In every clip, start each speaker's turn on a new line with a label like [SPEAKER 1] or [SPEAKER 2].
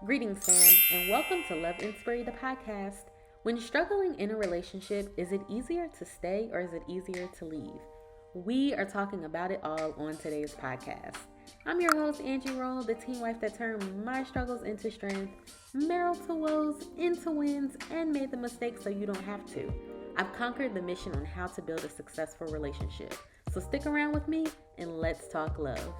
[SPEAKER 1] Greetings, fam, and welcome to Love Inspiry, the podcast. When struggling in a relationship, is it easier to stay or is it easier to leave? We are talking about it all on today's podcast. I'm your host, Angie, the teen wife that turned my struggles into strength, marital woes into wins, and made the mistakes so you don't have to. I've conquered the mission on how to build a successful relationship. So stick around with me and let's talk love.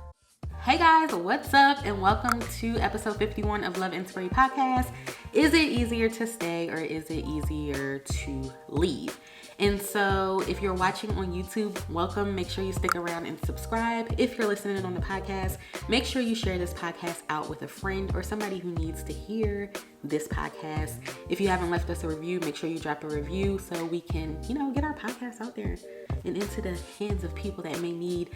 [SPEAKER 1] Hey guys, what's up? And welcome to episode 51 of Love Inspiry Podcast. Is it easier to stay or is it easier to leave? And so if you're watching on YouTube, welcome. Make sure you stick around and subscribe. If you're listening on the podcast, make sure you share this podcast out with a friend or somebody who needs to hear this podcast. If you haven't left us a review, make sure you drop a review so we can, get our podcast out there and into the hands of people that may need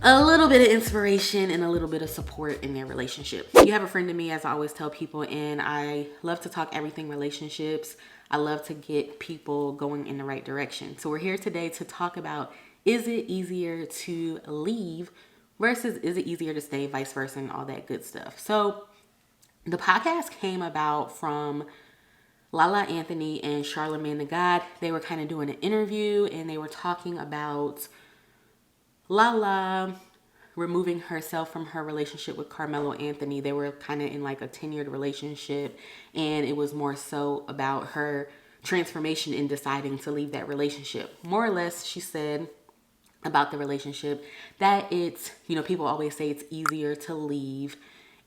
[SPEAKER 1] a little bit of inspiration and a little bit of support in their relationship. You have a friend in me, as I always tell people, and I love to talk everything relationships. I love to get people going in the right direction. So we're here today to talk about, is it easier to leave versus is it easier to stay, vice versa, and all that good stuff. So the podcast came about from Lala Anthony and Charlamagne the God. They were kind of doing an interview and they were talking about Lala removing herself from her relationship with Carmelo Anthony. They were kind of in like a tenured relationship, and it was more so about her transformation in deciding to leave that relationship. More or less, she said about the relationship that it's, people always say it's easier to leave,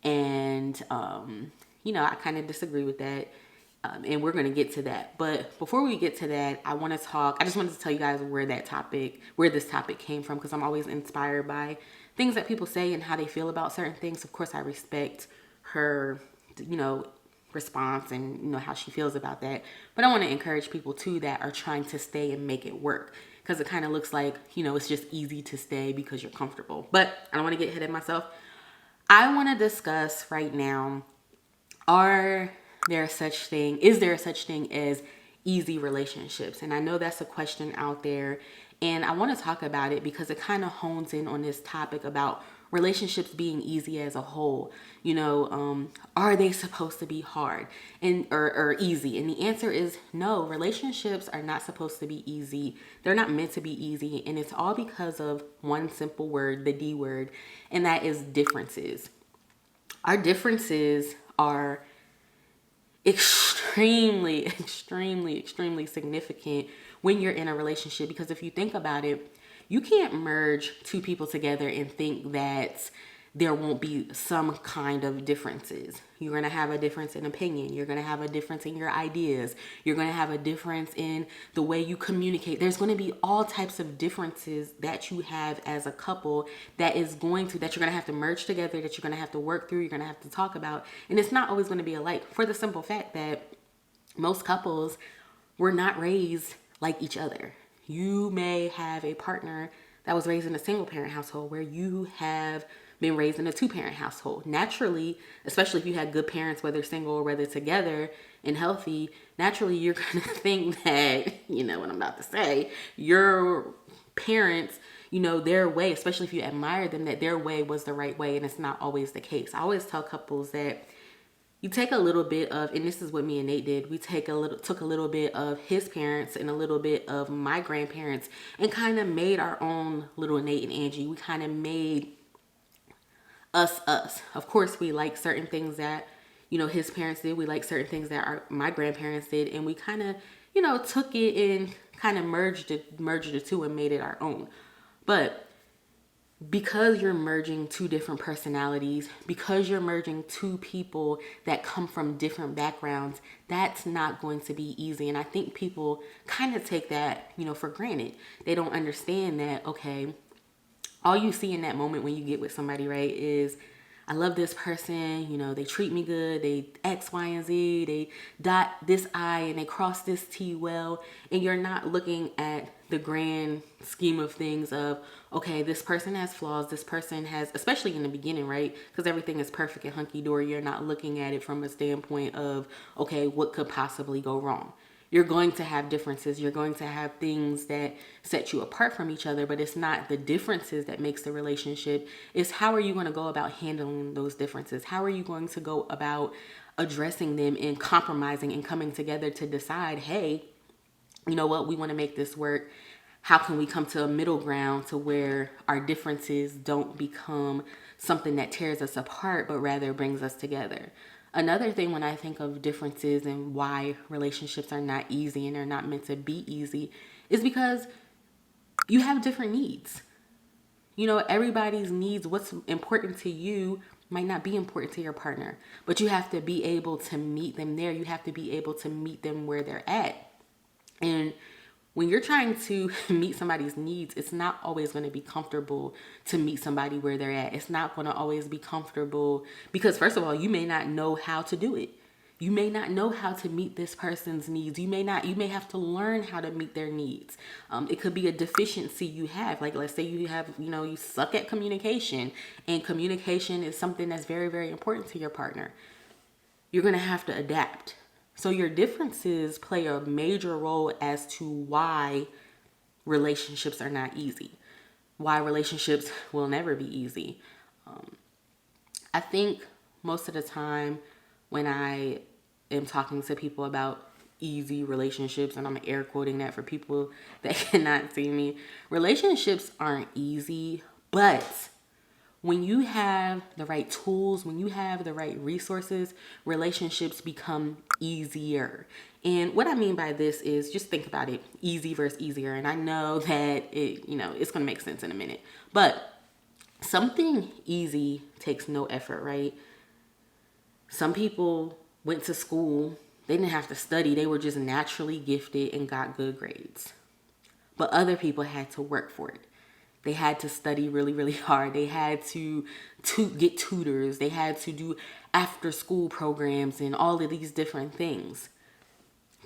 [SPEAKER 1] and I kind of disagree with that. And we're going to get to that. But before we get to that, I just wanted to tell you guys where this topic came from, because I'm always inspired by things that people say and how they feel about certain things. Of course, I respect her, response and, how she feels about that. But I want to encourage people too that are trying to stay and make it work, because it kind of looks like, it's just easy to stay because you're comfortable. But I don't want to get ahead of myself. I want to discuss right now, is there such thing as easy relationships? And I know that's a question out there, and I want to talk about it because it kind of hones in on this topic about relationships being easy as a whole. Are they supposed to be hard or easy? And the answer is no. Relationships are not supposed to be easy. They're not meant to be easy, and it's all because of one simple word, the D word, and that is differences. Our differences are extremely significant when you're in a relationship, because if you think about it, you can't merge two people together and think that there won't be some kind of differences. You're going to have a difference in opinion. You're going to have a difference in your ideas. You're going to have a difference in the way you communicate. There's going to be all types of differences that you have as a couple that you're going to have to merge together, that you're going to have to work through, you're going to have to talk about. And it's not always going to be alike, for the simple fact that most couples were not raised like each other. You may have a partner that was raised in a single parent household where you have been raised in a two-parent household. Naturally, especially if you had good parents, whether single or whether together and healthy, naturally you're going to think that, what I'm about to say, your parents, their way, especially if you admire them, that their way was the right way, and it's not always the case. I always tell couples that you take a little bit of, and this is what me and Nate did, we took a little bit of his parents and a little bit of my grandparents and kind of made our own little Nate and Angie. We kind of made us. Of course, we like certain things that, his parents did. We like certain things that my grandparents did. And we kind of, took it and kind of merged the two and made it our own. But because you're merging two different personalities, because you're merging two people that come from different backgrounds, that's not going to be easy. And I think people kind of take that, for granted. They don't understand that, okay, all you see in that moment when you get with somebody, right, is I love this person, they treat me good, they X, Y, and Z, they dot this I and they cross this T well, and you're not looking at the grand scheme of things of, okay, this person has flaws, this person has, especially in the beginning, right, because everything is perfect and hunky-dory, you're not looking at it from a standpoint of, okay, what could possibly go wrong? You're going to have differences. You're going to have things that set you apart from each other, but it's not the differences that makes the relationship. It's how are you going to go about handling those differences? How are you going to go about addressing them and compromising and coming together to decide, hey, you know what, we want to make this work. How can we come to a middle ground to where our differences don't become something that tears us apart, but rather brings us together? Another thing when I think of differences and why relationships are not easy and they're not meant to be easy is because you have different needs. You know, everybody's needs, what's important to you might not be important to your partner, but you have to be able to meet them there. You have to be able to meet them where they're at. And when you're trying to meet somebody's needs, it's not always going to be comfortable to meet somebody where they're at. It's not going to always be comfortable because, first of all, you may not know how to do it. You may not know how to meet this person's needs. You may have to learn how to meet their needs. It could be a deficiency you have. Like, let's say you have, you suck at communication, and communication is something that's very, very important to your partner. You're going to have to adapt. So your differences play a major role as to why relationships are not easy, why relationships will never be easy. I think most of the time when I am talking to people about easy relationships, and I'm air quoting that for people that cannot see me, relationships aren't easy, but when you have the right tools, when you have the right resources, relationships become easier. And what I mean by this is, just think about it, easy versus easier. And I know that it's going to make sense in a minute, but something easy takes no effort, right? Some people went to school, they didn't have to study, they were just naturally gifted and got good grades. But other people had to work for it. They had to study really, really hard. They had to get tutors. They had to do after school programs and all of these different things.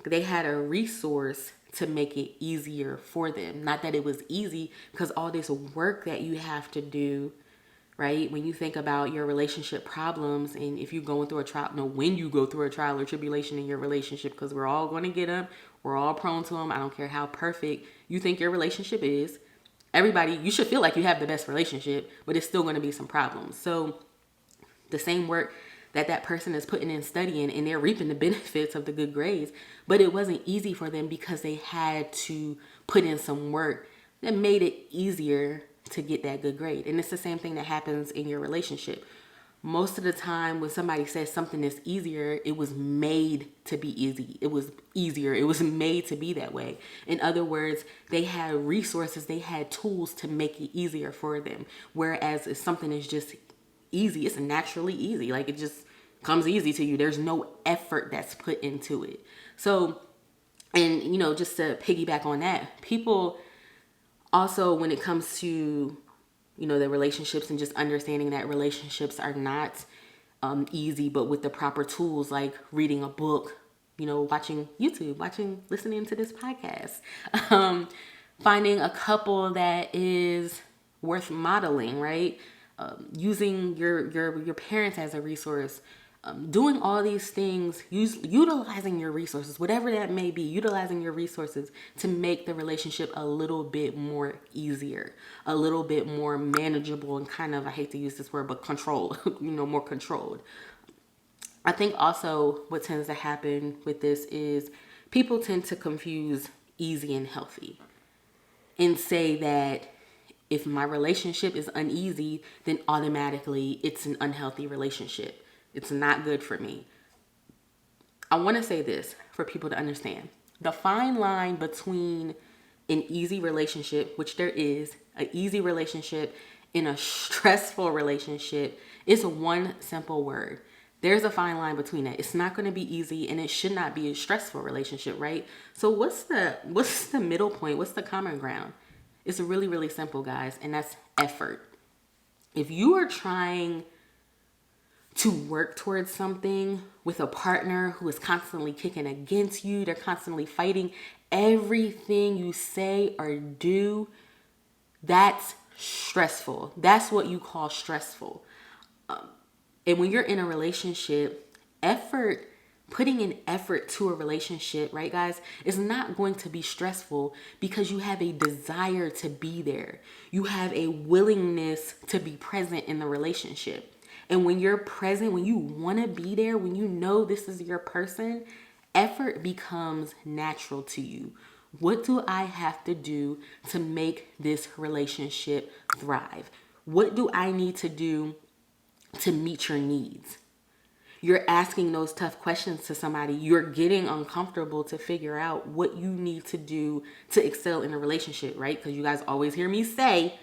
[SPEAKER 1] They had a resource to make it easier for them. Not that it was easy, because all this work that you have to do, right? When you think about your relationship problems, and if you're going through a trial, when you go through a trial or tribulation in your relationship, because we're all going to get them. We're all prone to them. I don't care how perfect you think your relationship is. Everybody, you should feel like you have the best relationship, but it's still going to be some problems. So the same work that person is putting in studying, and they're reaping the benefits of the good grades, but it wasn't easy for them because they had to put in some work that made it easier to get that good grade. And it's the same thing that happens in your relationship. Most of the time when somebody says something is easier, it was made to be easy. It was easier. It was made to be that way. In other words, they had resources, they had tools to make it easier for them. Whereas if something is just easy, it's naturally easy. Like, it just comes easy to you. There's no effort that's put into it. So, and just to piggyback on that, people also, when it comes to the relationships, and just understanding that relationships are not easy, but with the proper tools, like reading a book, watching YouTube, listening to this podcast, finding a couple that is worth modeling, right? Using your parents as a resource, doing all these things, utilizing your resources, whatever that may be, utilizing your resources to make the relationship a little bit more easier, a little bit more manageable, and kind of, I hate to use this word, but controlled, more controlled. I think also what tends to happen with this is people tend to confuse easy and healthy, and say that if my relationship is uneasy, then automatically it's an unhealthy relationship. It's not good for me. I want to say this for people to understand. The fine line between an easy relationship, which there is, an easy relationship, and a stressful relationship, is one simple word. There's a fine line between that. It's not going to be easy, and it should not be a stressful relationship, right? So what's the middle point? What's the common ground? It's really, really simple, guys, and that's effort. If you are trying to work towards something with a partner who is constantly kicking against you, they're constantly fighting everything you say or do, that's stressful. That's what you call stressful. And when you're in a relationship, effort Putting an effort to a relationship, right, guys, is not going to be stressful because you have a desire to be there. You have a willingness to be present in the relationship. And when you're present, when you want to be there, when you know this is your person, effort becomes natural to you. What do I have to do to make this relationship thrive? What do I need to do to meet your needs? You're asking those tough questions to somebody. You're getting uncomfortable to figure out what you need to do to excel in a relationship, right? Because you guys always hear me say,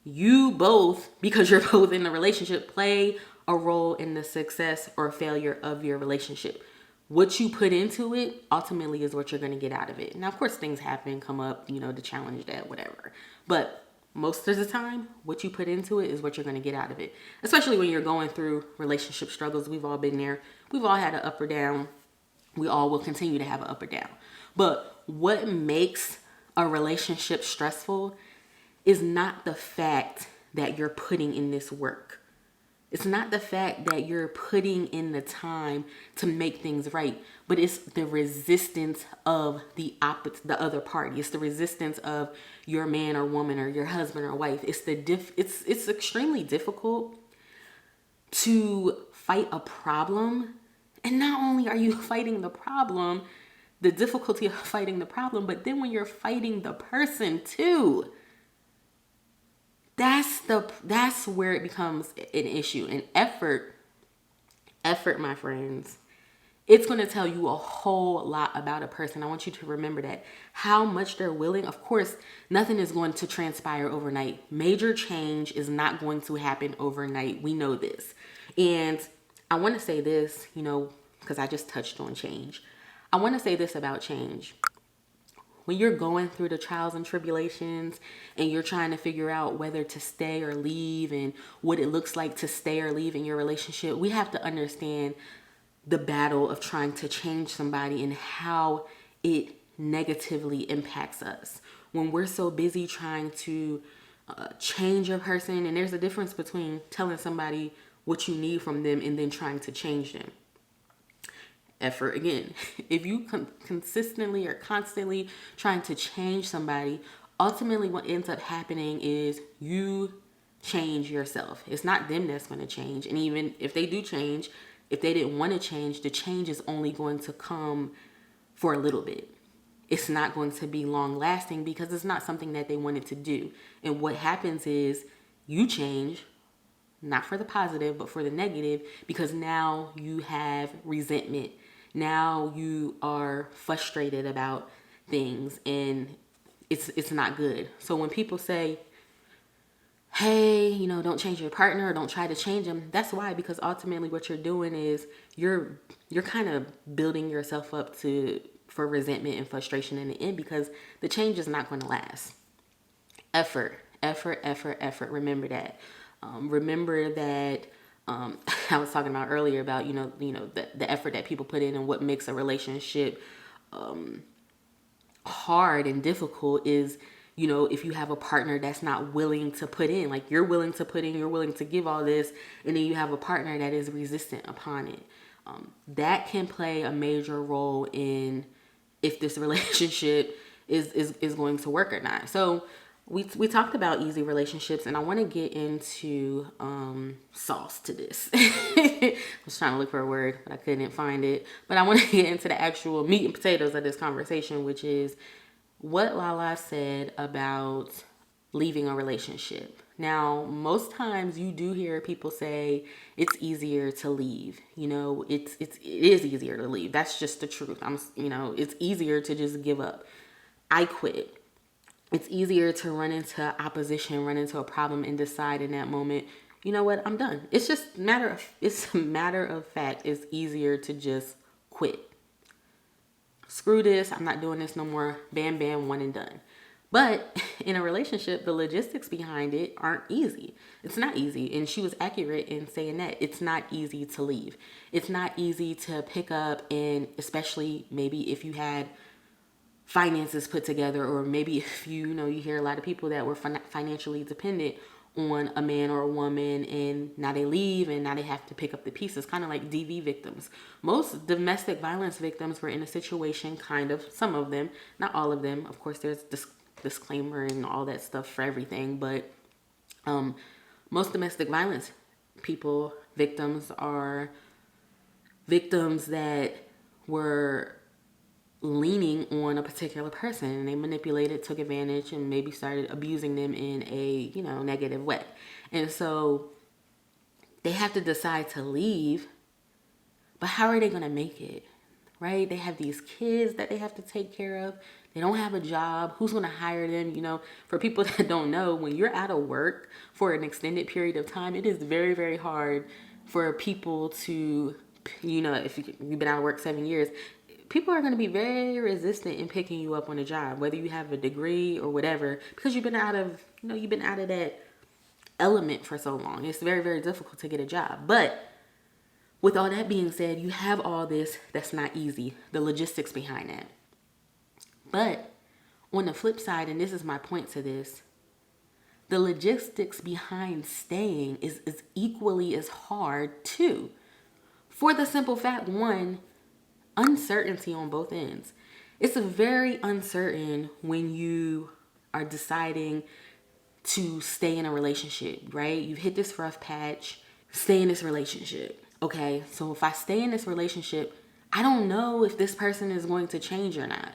[SPEAKER 1] you both, because you're both in the relationship, play a role in the success or failure of your relationship. What you put into it ultimately is what you're going to get out of it. Now, of course, things happen, come up, to challenge that, whatever. But most of the time, what you put into it is what you're going to get out of it. Especially when you're going through relationship struggles. We've all been there. We've all had an up or down. We all will continue to have an up or down. But what makes a relationship stressful is not the fact that you're putting in this work. It's not the fact that you're putting in the time to make things right, but it's the resistance of the other party. It's the resistance of your man or woman or your husband or wife. It's extremely difficult to fight a problem. And not only are you fighting the problem, the difficulty of fighting the problem, but then when you're fighting the person too, that's where it becomes an issue. And effort, my friends, it's going to tell you a whole lot about a person. I want you to remember that. How much they're willing. Of course, nothing is going to transpire overnight. Major change is not going to happen overnight. We know this. And I want to say this, because I just touched on change. I want to say this about change. When you're going through the trials and tribulations and you're trying to figure out whether to stay or leave and what it looks like to stay or leave in your relationship, we have to understand the battle of trying to change somebody and how it negatively impacts us. When we're so busy trying to change a person, and there's a difference between telling somebody what you need from them and then trying to change them. Effort again. If you consistently or constantly trying to change somebody, ultimately what ends up happening is you change yourself. It's not them that's going to change. And even if they do change, if they didn't want to change, the change is only going to come for a little bit. It's not going to be long lasting because it's not something that they wanted to do. And what happens is you change, not for the positive, but for the negative, because now you have resentment. Now you are frustrated about things and it's not good. So when people say, hey, don't change your partner or don't try to change them, that's why, because ultimately what you're doing is you're kind of building yourself up for resentment and frustration in the end, because the change is not going to last. Effort. Remember that. Remember that I was talking about earlier about, the effort that people put in and what makes a relationship hard and difficult is, if you have a partner that's not willing to put in, like you're willing to put in, you're willing to give all this, and then you have a partner that is resistant upon it. That can play a major role in if this relationship is going to work or not. So we talked about easy relationships, and I want to get into sauce to this. I was trying to look for a word, but I couldn't find it. But I want to get into the actual meat and potatoes of this conversation, which is what Lala said about leaving a relationship. Now, most times you do hear people say it's easier to leave. It is easier to leave. That's just the truth. It's easier to just give up. I quit. It's easier to run into opposition, run into a problem and decide in that moment, you know what, I'm done. It's a matter of fact. It's easier to just quit. Screw this. I'm not doing this no more. Bam, bam, one and done. But in a relationship, the logistics behind it aren't easy. It's not easy. And she was accurate in saying that it's not easy to leave. It's not easy to pick up, and especially maybe if you had finances put together, or maybe if you hear a lot of people that were financially dependent on a man or a woman, and now they leave and now they have to pick up the pieces, kind of like DV victims. Most domestic violence victims were in a situation, kind of, some of them, not all of them. Of course, there's disclaimer and all that stuff for everything, but most domestic violence victims are victims that were leaning on a particular person, and they manipulated, took advantage, and maybe started abusing them in a, negative way. And so they have to decide to leave, but how are they going to make it? Right? They have these kids that they have to take care of. They don't have a job. Who's going to hire them? For people that don't know, when you're out of work for an extended period of time, it is very, very hard for people to, if you've been out of work 7 years, people are going to be very resistant in picking you up on a job, whether you have a degree or whatever, because you've been out of that element for so long. It's very, very difficult to get a job. But with all that being said, you have all this that's not easy, the logistics behind that. But on the flip side, and this is my point to this, the logistics behind staying is equally as hard too. For the simple fact, one, uncertainty on both ends. It's very uncertain when you are deciding to stay in a relationship, right? You've hit this rough patch, stay in this relationship. Okay, so if I stay in this relationship, I don't know if this person is going to change or not.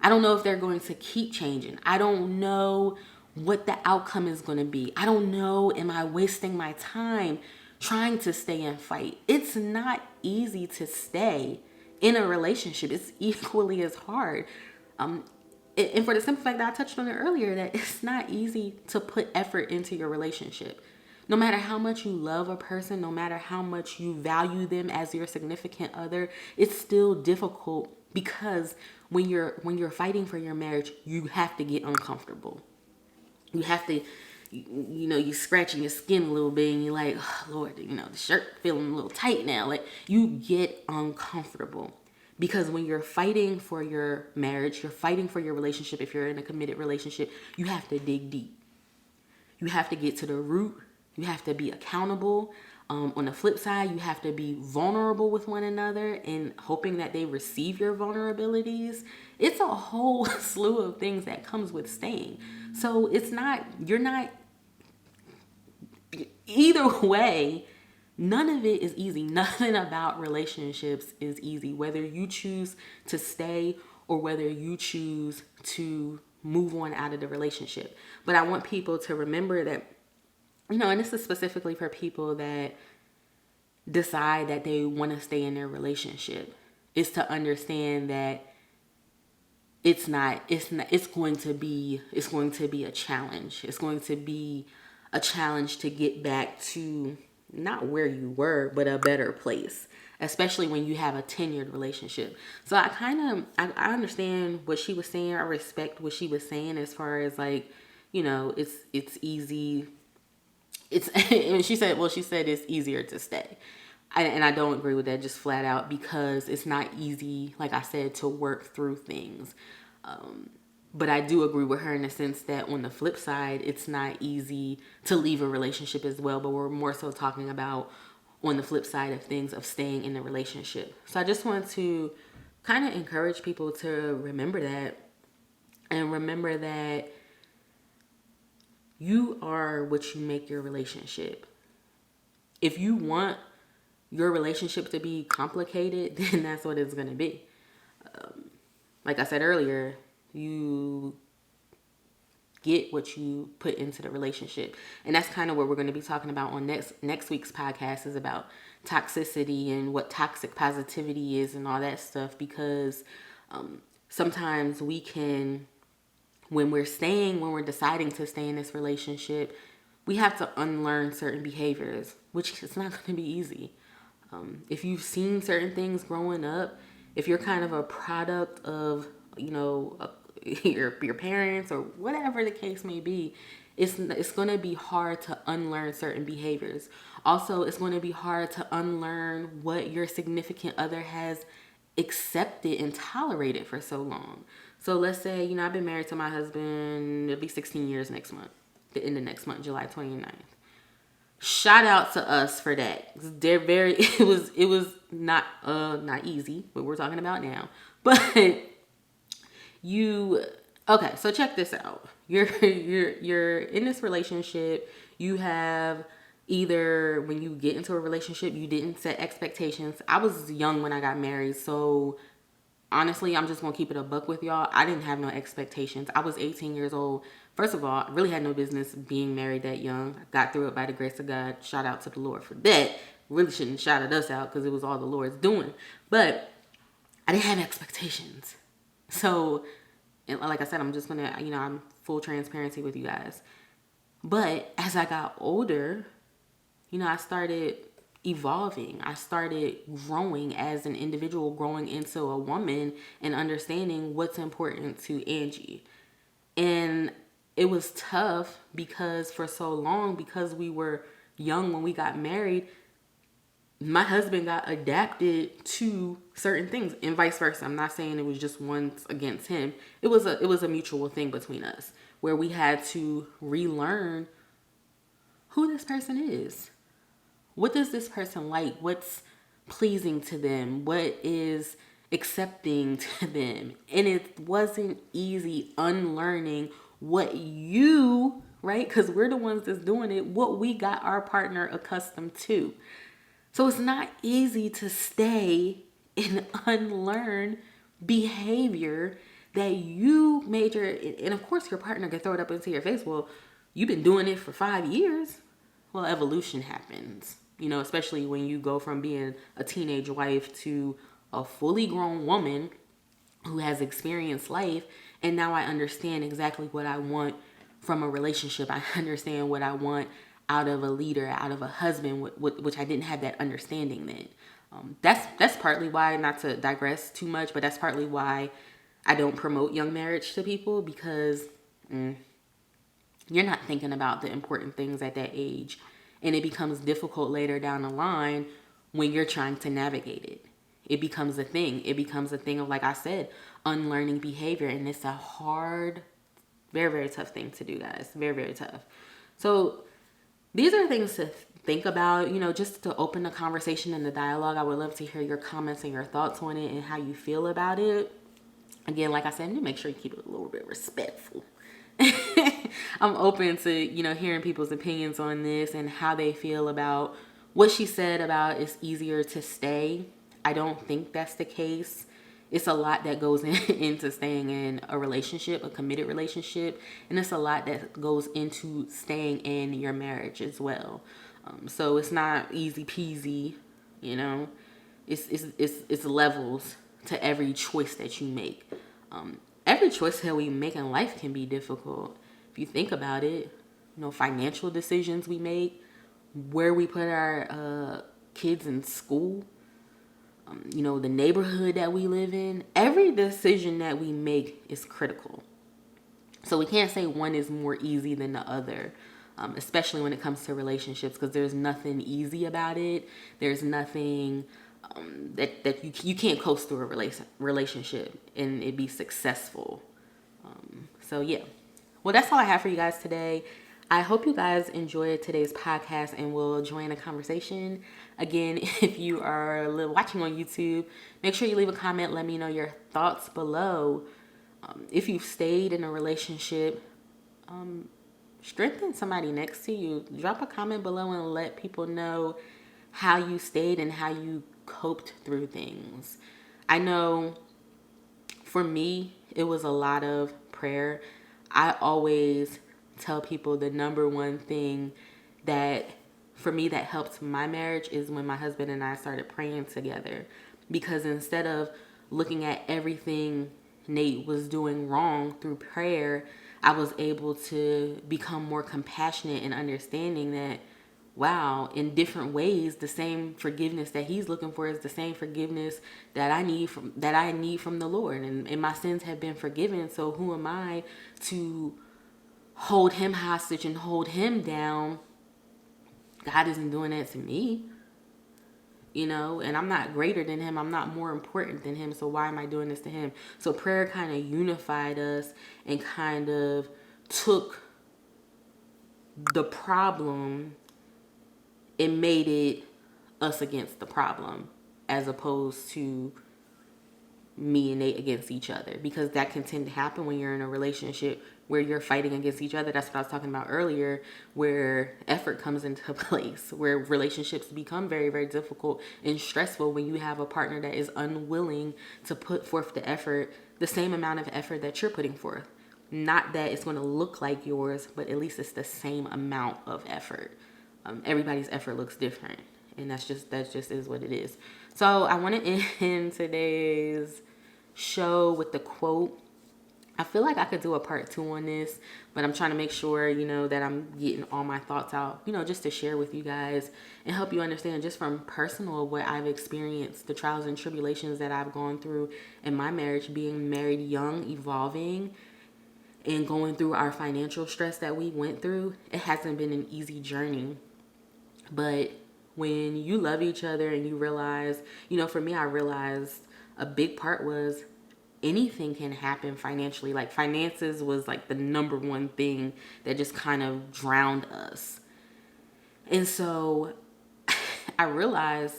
[SPEAKER 1] I don't know if they're going to keep changing. I don't know what the outcome is going to be. I don't know, am I wasting my time trying to stay and fight? It's not easy to stay in a relationship. It's equally as hard. And for the simple fact that I touched on it earlier, that it's not easy to put effort into your relationship. No matter how much you love a person, no matter how much you value them as your significant other, it's still difficult, because when you're fighting for your marriage, you have to get uncomfortable. You have to, you scratching your skin a little bit and you're like, oh, Lord, the shirt feeling a little tight now. Like, you get uncomfortable, because when you're fighting for your marriage, you're fighting for your relationship. If you're in a committed relationship, you have to dig deep. You have to get to the root. You have to be accountable. On the flip side, you have to be vulnerable with one another and hoping that they receive your vulnerabilities. It's a whole slew of things that comes with staying. So you're not, either way, none of it is easy. Nothing about relationships is easy, whether you choose to stay or whether you choose to move on out of the relationship. But I want people to remember that, and this is specifically for people that decide that they want to stay in their relationship, is to understand that it's going to be a challenge. It's going to be a challenge to get back to not where you were, but a better place, especially when you have a tenured relationship. So I understand what she was saying. I respect what she was saying as far as like, it's easy. She said it's easier to stay. And I don't agree with that, just flat out, because it's not easy, like I said, to work through things. But I do agree with her in the sense that on the flip side, it's not easy to leave a relationship as well. But we're more so talking about on the flip side of things, of staying in a relationship. So I just want to kind of encourage people to remember that, and remember that you are what you make your relationship. If you want your relationship to be complicated, then that's what it's going to be. Like I said earlier, you get what you put into the relationship. And that's kind of what we're going to be talking about on next week's podcast, is about toxicity and what toxic positivity is and all that stuff. Because sometimes we can, when we're deciding to stay in this relationship, we have to unlearn certain behaviors, which is not going to be easy. If you've seen certain things growing up, if you're kind of a product of, your parents or whatever the case may be, it's going to be hard to unlearn certain behaviors. Also, it's going to be hard to unlearn what your significant other has accepted and tolerated for so long. So let's say, I've been married to my husband, it'll be 16 years next month. the end of next month, July 29th. Shout out to us for that. They're very, it was not easy, what we're talking about now. But okay, so check this out. You're in this relationship. You have either, when you get into a relationship, you didn't set expectations. I was young when I got married, so honestly, I'm just gonna keep it a buck with y'all. I didn't have no expectations. I was 18 years old. First of all, I really had no business being married that young. I got through it by the grace of God. Shout out to the Lord for that. Really shouldn't shout at us out because it was all the Lord's doing. But I didn't have expectations. So, and like I said, I'm just gonna, I'm full transparency with you guys. But as I got older, I started evolving. I started growing as an individual, growing into a woman and understanding what's important to Angie. And it was tough because for so long, because we were young when we got married, my husband got adapted to certain things and vice versa. I'm not saying it was just one against him. It was a mutual thing between us where we had to relearn who this person is. What does this person like? What's pleasing to them? What is accepting to them? And it wasn't easy unlearning what right? Because we're the ones that's doing it, what we got our partner accustomed to. So it's not easy to stay and unlearn behavior that you made and of course your partner can throw it up into your face. Well, you've been doing it for 5 years. Well, evolution happens, especially when you go from being a teenage wife to a fully grown woman who has experienced life. And now I understand exactly what I want from a relationship. I understand what I want out of a leader, out of a husband, which I didn't have that understanding then. That's partly why, not to digress too much, but that's partly why I don't promote young marriage to people, because you're not thinking about the important things at that age. And it becomes difficult later down the line when you're trying to navigate it. It becomes a thing. It becomes a thing of, like I said, unlearning behavior. And it's a hard, very, very tough thing to do, guys. Very, very tough. So these are things to think about, just to open the conversation and the dialogue. I would love to hear your comments and your thoughts on it and how you feel about it. Again, like I said, make sure you keep it a little bit respectful. I'm open to, hearing people's opinions on this and how they feel about what she said about it's easier to stay. I don't think that's the case. It's a lot that goes into staying in a relationship, a committed relationship, and it's a lot that goes into staying in your marriage as well. So it's not easy peasy, It's levels to every choice that you make. Every choice that we make in life can be difficult. If you think about it, financial decisions we make, where we put our kids in school, the neighborhood that we live in. Every decision that we make is critical. So we can't say one is more easy than the other, especially when it comes to relationships, because there's nothing easy about it. There's nothing that you can't coast through a relationship and it be successful. So yeah. Well, that's all I have for you guys today. I hope you guys enjoyed today's podcast and will join the conversation. Again, if you are watching on YouTube, make sure you leave a comment. Let me know your thoughts below. If you've stayed in a relationship, strengthen somebody next to you. Drop a comment below and let people know how you stayed and how you coped through things. I know for me, it was a lot of prayer. I always tell people the number one thing that for me that helped my marriage is when my husband and I started praying together. Because instead of looking at everything Nate was doing wrong through prayer, I was able to become more compassionate and understanding that, wow, in different ways, the same forgiveness that he's looking for is the same forgiveness that I need from the Lord. And my sins have been forgiven. So who am I to hold him hostage and hold him down? God isn't doing that to me, and I'm not greater than him. I'm not more important than him. So why am I doing this to him? So prayer kind of unified us and kind of took the problem, it made it us against the problem as opposed to me and Nate against each other, because that can tend to happen when you're in a relationship where you're fighting against each other. That's what I was talking about earlier, where effort comes into place, where relationships become very, very difficult and stressful when you have a partner that is unwilling to put forth the effort, the same amount of effort that you're putting forth. Not that it's going to look like yours, but at least it's the same amount of effort. Everybody's effort looks different, and that just is what it is. So I want to end today's show with the quote. I feel like I could do a part 2 on this, but I'm trying to make sure, that I'm getting all my thoughts out, just to share with you guys and help you understand just from personal what I've experienced, the trials and tribulations that I've gone through in my marriage, being married young, evolving, and going through our financial stress that we went through. It hasn't been an easy journey, but when you love each other and you realize, for me, I realized a big part was anything can happen financially. Like finances was like the number one thing that just kind of drowned us. And so I realized,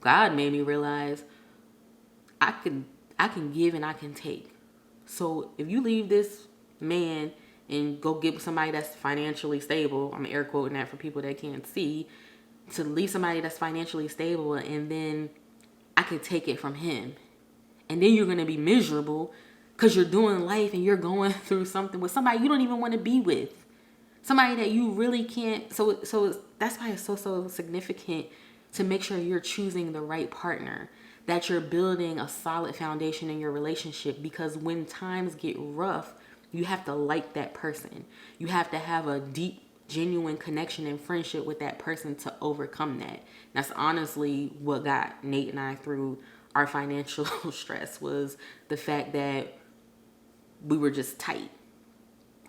[SPEAKER 1] God made me realize I can give and I can take. So if you leave this man and go get somebody that's financially stable, I'm air quoting that for people that can't see, to leave somebody that's financially stable, and then I could take it from him. And then you're going to be miserable because you're doing life and you're going through something with somebody you don't even want to be with. Somebody that you really can't. So that's why it's so significant to make sure you're choosing the right partner, that you're building a solid foundation in your relationship, because when times get rough, you have to like that person. You have to have a deep, genuine connection and friendship with that person to overcome that. That's honestly what got Nate and I through our financial stress, was the fact that we were just tight.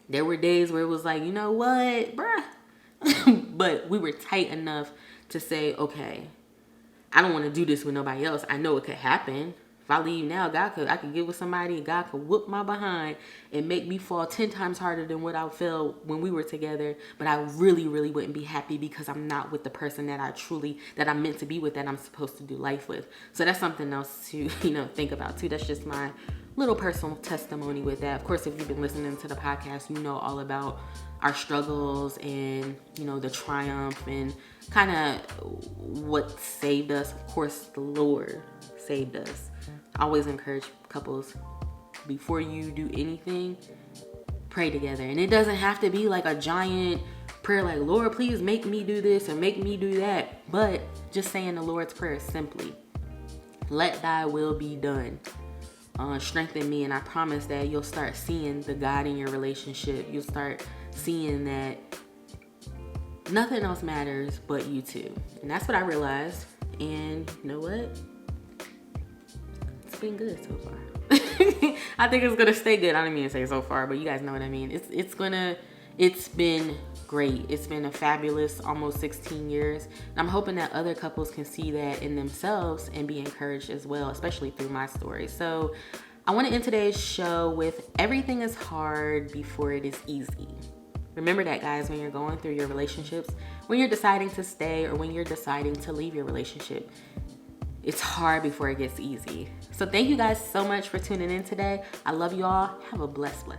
[SPEAKER 1] There were days where it was like, you know what, bruh? But we were tight enough to say, okay, I don't want to do this with nobody else. I know it could happen. If I leave now, I could get with somebody and God could whoop my behind and make me fall 10 times harder than what I felt when we were together. But I really, really wouldn't be happy because I'm not with the person that I'm meant to be with, that I'm supposed to do life with. So that's something else to, think about too. That's just my little personal testimony with that. Of course, if you've been listening to the podcast, you know all about our struggles and, the triumph and kind of what saved us. Of course, the Lord saved us. I always encourage couples, before you do anything, pray together. And it doesn't have to be like a giant prayer like, Lord, please make me do this or make me do that. But just saying the Lord's Prayer simply. Let thy will be done. Strengthen me, and I promise that you'll start seeing the God in your relationship. You'll start seeing that nothing else matters but you two. And that's what I realized. And you know what? It's been good so far. I think it's gonna stay good. I don't mean to say so far, but you guys know what I mean. It's been great. It's been a fabulous almost 16 years. And I'm hoping that other couples can see that in themselves and be encouraged as well, especially through my story. So I want to end today's show with, everything is hard before it is easy. Remember that, guys, when you're going through your relationships, when you're deciding to stay or when you're deciding to leave your relationship, it's hard before it gets easy. So thank you guys so much for tuning in today. I love you all. Have a blessed one.